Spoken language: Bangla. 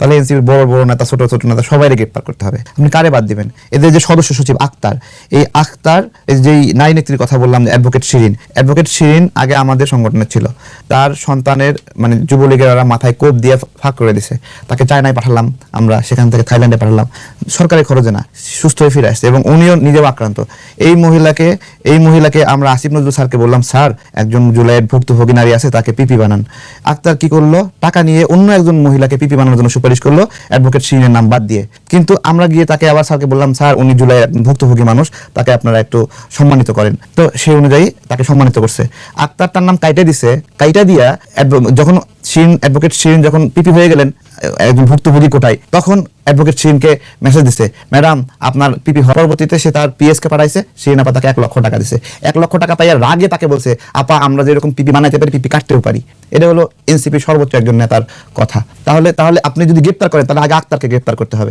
তাহলে এনসিপির বড় বড় নেতা, ছোট ছোট নেতা সবাইকে গ্রেপ্তার করতে হবে। আপনি কারে বাদ দিবেন? এদের যে সদস্য সচিব আক্তার, এই আক্তার, এই যে নারী নেত্রীর কথা বললাম, অ্যাডভোকেট শিরিন আগে আমাদের সংগঠনের ছিল। তার সন্তানের মানে যুবলীগের মাথায় কোপ দিয়ে ফাঁক করে দিছে। তাকে চায়নায় পাঠালাম আমরা, সেখান থেকে থাইল্যান্ডে পাঠালাম, সরকারি খরচে না, সুস্থ হয়ে ফিরে আসছে এবং উনিও নিজেও আক্রান্ত। এই মহিলাকে আমরা আসিফ নজরুল স্যারকে বললাম, স্যার একজন জুলাইয়ের ভুক্তভোগী নারী আছে, তাকে পিপি বানান। আক্তার কি করলো? টাকা নিয়ে অন্য একজন মহিলাকে পিপি বানানোর জন্য সুপারিশ করলো, অ্যাডভোকেট শিরিনের নাম বাদ দিয়ে। কিন্তু আমরা গিয়ে তাকে আবার স্যারকে বললাম, স্যার উনি জুলাইয়ের ভুক্তভোগী মানুষ, তাকে আপনারা একটু সম্মানিত করেন। তো সেই অনুযায়ী তাকে সম্মানিত করছে। আক্তার তার নাম কাইটা দিছে, কাইটা দিয়া যখন অ্যাডভোকেট শিরিন যখন পিপি হয়ে গেলেন একজন ভুক্তভোগী কোটায়, তখন অ্যাডভোকেট শিরিনকে মেসেজ দিছে, ম্যাডাম আপনার পিপি হওয়ার পরবর্তীতে সে তার পিএসকে পাঠাইছে, শিরিন আপা তাকে 1 লক্ষ টাকা দিছে। 1 লক্ষ টাকা পাইয়া রাগে তাকে বলছে, আপা আমরা যেরকম পিপি বানাইতে পারি পিপি কাটতেও পারি। এটা হলো এনসিপি সর্বোচ্চ একজন নেতার কথা। তাহলে আপনি যদি গ্রেপ্তার করেন তাহলে আগে আক্তারকে গ্রেপ্তার করতে হবে।